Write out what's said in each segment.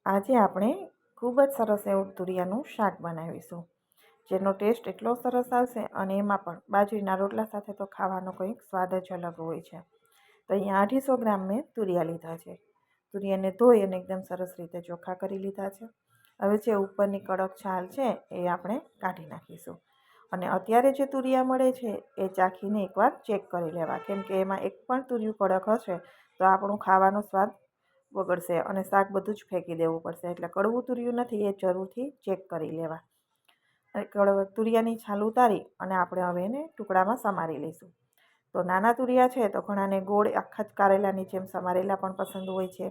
આજે આપણે ખૂબ જ સરસ એવું તુરિયાનું શાક બનાવીશું, જેનો ટેસ્ટ એટલો સરસ આવશે અને એમાં પણ બાજરીના રોટલા સાથે તો ખાવાનો કંઈક સ્વાદ જ અલગ હોય છે. તો અહીંયા 250 ગ્રામ મેં તુરિયા લીધા છે. તુરિયાને ધોઈ અને એકદમ સરસ રીતે ચોખ્ખા કરી લીધા છે. હવે જે ઉપરની કડક છાલ છે એ આપણે કાઢી નાખીશું. અને અત્યારે જે તુરિયા મળે છે એ ચાખીને એકવાર ચેક કરી લેવા, કેમ કે એમાં એક પણ તુરિયું કડક હશે તો આપણું ખાવાનો સ્વાદ બગડશે અને શાક બધું જ ફેંકી દેવું પડશે. એટલે કડવું તુરિયું નથી એ જરૂરથી ચેક કરી લેવા. તુરિયાની છાલ ઉતારી અને આપણે હવે એને ટુકડામાં સમારી લઈશું. તો નાના તુરિયા છે તો ઘણાને ગોળ આખા જ કારેલાની જેમ સમારેલા પણ પસંદ હોય છે,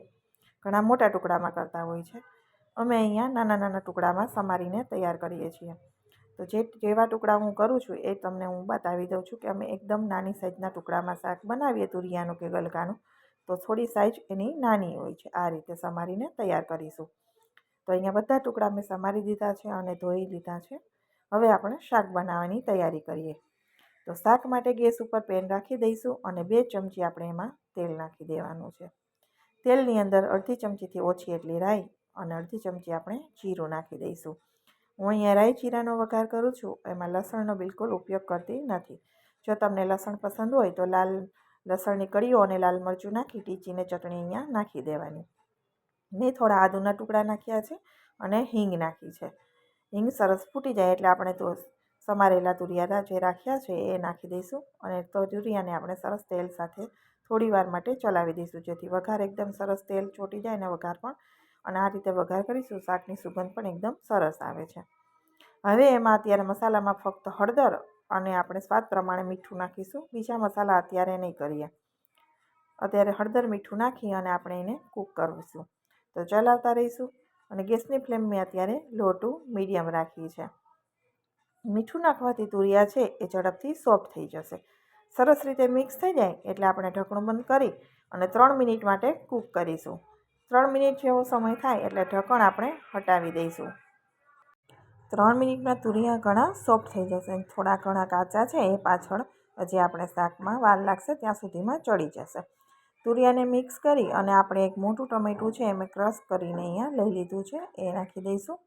ઘણા મોટા ટુકડામાં કરતા હોય છે. અમે અહીંયા નાના નાના ટુકડામાં સમારીને તૈયાર કરીએ છીએ. તો જેવા ટુકડા હું કરું છું એ તમને હું બતાવી દઉં છું કે અમે એકદમ નાની સાઈઝના ટુકડામાં શાક બનાવીએ તુરિયાનું કે ગલકાનું તો થોડી સાઈઝ એની નાની હોય છે. આ રીતે સમારીને તૈયાર કરીશું. તો અહીંયા બધા ટુકડા મેં સમારી દીધા છે અને ધોઈ લીધા છે. હવે આપણે શાક બનાવવાની તૈયારી કરીએ. તો શાક માટે ગેસ ઉપર પેન રાખી દઈશું અને 2 ચમચી આપણે એમાં તેલ નાખી દેવાનું છે. તેલની અંદર અડધી ચમચીથી ઓછી એટલી રાઈ અને અડધી ચમચી આપણે જીરું નાખી દઈશું. હું અહીંયા રાઈ જીરાનો વઘાર કરું છું, એમાં લસણનો બિલકુલ ઉપયોગ કરતી નથી. જો તમને લસણ પસંદ હોય તો લાલ લસણની કળીઓ અને લાલ મરચું નાખી ટીચીને ચટણી અહીંયા નાખી દેવાની. મેં થોડા આદુના ટુકડા નાખ્યા છે અને હિંગ નાખી છે. હિંગ સરસ ફૂટી જાય એટલે આપણે તો સમારેલા તુરિયા જે રાખ્યા છે એ નાખી દઈશું અને તુરિયાને આપણે સરસ તેલ સાથે થોડી વાર માટે ચલાવી દઈશું, જેથી વઘાર એકદમ સરસ તેલ ચોંટી જાય ને વઘાર પણ. અને આ રીતે વઘાર કરીશું શાકની સુગંધ પણ એકદમ સરસ આવે છે. હવે એમાં અત્યારે મસાલામાં ફક્ત હળદર અને આપણે સ્વાદ પ્રમાણે મીઠું નાખીશું. બીજા મસાલા અત્યારે નહીં કરીએ. અત્યારે હળદર મીઠું નાખી અને આપણે એને કૂક કરીશું. તો ચલાવતા રહીશું અને ગેસની ફ્લેમ મેં અત્યારે લો ટુ મીડિયમ રાખી છે. મીઠું નાખવાથી તુરિયા છે એ ઝડપથી સોફ્ટ થઈ જશે. સરસ રીતે મિક્સ થઈ જાય એટલે આપણે ઢાંકણું બંધ કરી અને 3 મિનિટ માટે કૂક કરીશું. 3 મિનિટ જેવો સમય થાય એટલે ઢાંકણ આપણે હટાવી દઈશું. 3 મિનિટમાં તુરિયા ઘણા સોફ્ટ થઈ જશે. થોડા ઘણા કાચા છે એ પાછળ હજી આપણે શાકમાં વાર લાગશે ત્યાં સુધીમાં ચડી જશે. તુરિયાને મિક્સ કરી અને આપણે એક મોટું ટમેટું છે મેં ક્રશ કરીને અહીંયા લઈ લીધું છે એ નાખી દઈશું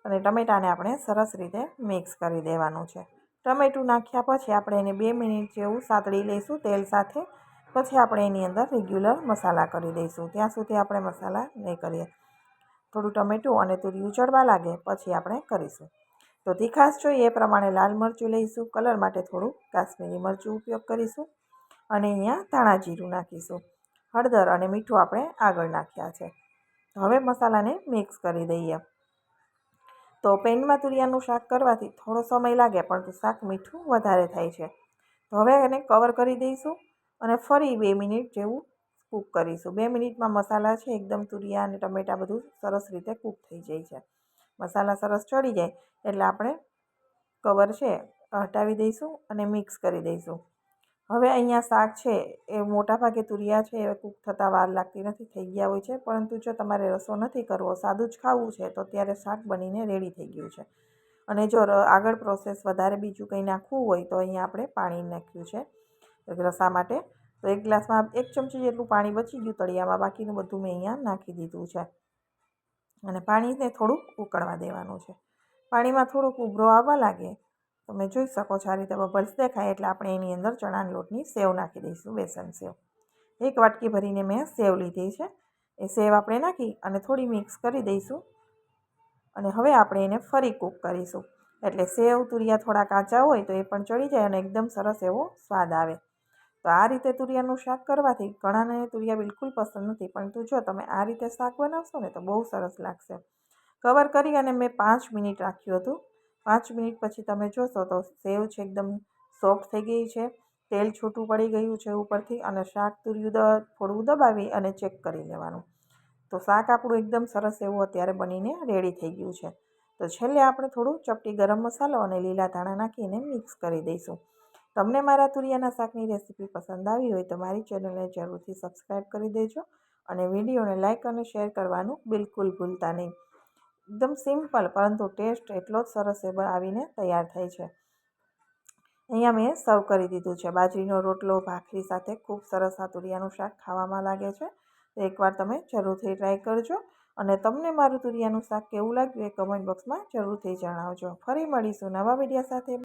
અને ટમેટાને આપણે સરસ રીતે મિક્સ કરી દેવાનું છે. ટમેટું નાખ્યા પછી આપણે એને 2 મિનિટ જેવું સાતળી લઈશું તેલ સાથે. પછી આપણે એની અંદર રેગ્યુલર મસાલા કરી દઈશું. ત્યાં સુધી આપણે મસાલા નહીં કરીએ. થોડું ટમેટું અને તુરિયું ચડવા લાગે પછી આપણે કરીશું. તો તીખાશ જોઈએ એ પ્રમાણે લાલ મરચું લઈશું. કલર માટે થોડું કાશ્મીરી મરચું ઉપયોગ કરીશું અને અહીંયા ધાણા જીરું નાખીશું. હળદર અને મીઠું આપણે આગળ નાખ્યા છે. હવે મસાલાને મિક્સ કરી દઈએ. તો પેનમાં તુરિયાનું શાક કરવાથી થોડો સમય લાગે પરંતુ શાક મીઠું વધારે થાય છે. તો હવે એને કવર કરી દઈશું અને ફરી 2 મિનિટ જેવું કૂક કરીશું. 2 મિનિટમાં મસાલા છે એકદમ તુરિયા અને ટમેટા બધું સરસ રીતે કૂક થઈ જાય છે. મસાલા સરસ ચડી જાય એટલે આપણે કવર છે હટાવી દઈશું અને મિક્સ કરી દઈશું. હવે અહીંયા શાક છે એ મોટાભાગે તુરિયા છે એ કૂક થતાં વાર લાગતી નથી, થઈ ગયા હોય છે. પરંતુ જો તમારે રસો નથી કરવો, સાદું જ ખાવું છે તો ત્યારે શાક બનીને રેડી થઈ ગયું છે. અને જો આગળ પ્રોસેસ વધારે બીજું કંઈ નાખવું હોય તો અહીંયા આપણે પાણી નાખ્યું છે રસા માટે. તો 1 ગ્લાસમાં 1 ચમચી જેટલું પાણી બચી ગયું તળિયામાં, બાકીનું બધું મેં અહીંયા નાખી દીધું છે અને પાણીને થોડુંક ઉકળવા દેવાનું છે. પાણીમાં થોડોક ઉભરો આવવા લાગે તમે જોઈ શકો છો આ રીતે બબલ્સ દેખાય એટલે આપણે એની અંદર ચણાના લોટની સેવ નાખી દઈશું, બેસન સેવ. 1 વાટકી ભરીને મેં સેવ લીધી છે. એ સેવ આપણે નાખી અને થોડી મિક્સ કરી દઈશું અને હવે આપણે એને ફરી કૂક કરીશું. એટલે સેવ તુરિયા થોડા કાચા હોય તો એ પણ ચડી જાય અને એકદમ સરસ એવો સ્વાદ આવે. તો આ રીતે તુરિયાનું શાક કરવાથી ઘણાને તુરિયા બિલકુલ પસંદ નથી, પરંતુ જો તમે આ રીતે શાક બનાવશો ને તો બહુ સરસ લાગશે. કવર કરી અને મેં 5 મિનિટ રાખ્યું હતું. 5 મિનિટ પછી તમે જોશો તો સેવ છે એકદમ સોફ્ટ થઈ ગઈ છે, તેલ છૂટું પડી ગયું છે ઉપરથી અને શાક તુરિયું થોડું દબાવી અને ચેક કરી લેવાનું. તો શાક આપણું એકદમ સરસ એવું અત્યારે બનીને રેડી થઈ ગયું છે. તો છેલ્લે આપણે થોડું ચપટી ગરમ મસાલો અને લીલા ધાણા નાખીને મિક્સ કરી દઈશું. તમને મારા તુરિયાના શાકની રેસીપી પસંદ આવી હોય તો મારી ચેનલને જરૂરથી સબસ્ક્રાઈબ કરી દેજો અને વિડીયોને લાઇક અને શેર કરવાનું બિલકુલ ભૂલતા નહીં. એકદમ સિમ્પલ પરંતુ ટેસ્ટ એટલો જ સરસ એ આવીને તૈયાર થાય છે. અહીંયા મેં સર્વ કરી દીધું છે. બાજરીનો રોટલો ભાખરી સાથે ખૂબ સરસ આ તુરિયાનું શાક ખાવામાં લાગે છે. તો એકવાર તમે જરૂરથી ટ્રાય કરજો અને તમને મારું તુરિયાનું શાક કેવું લાગ્યું એ કમેન્ટ બોક્સમાં જરૂરથી જણાવજો. ફરી મળીશું નવા વિડીયો સાથે.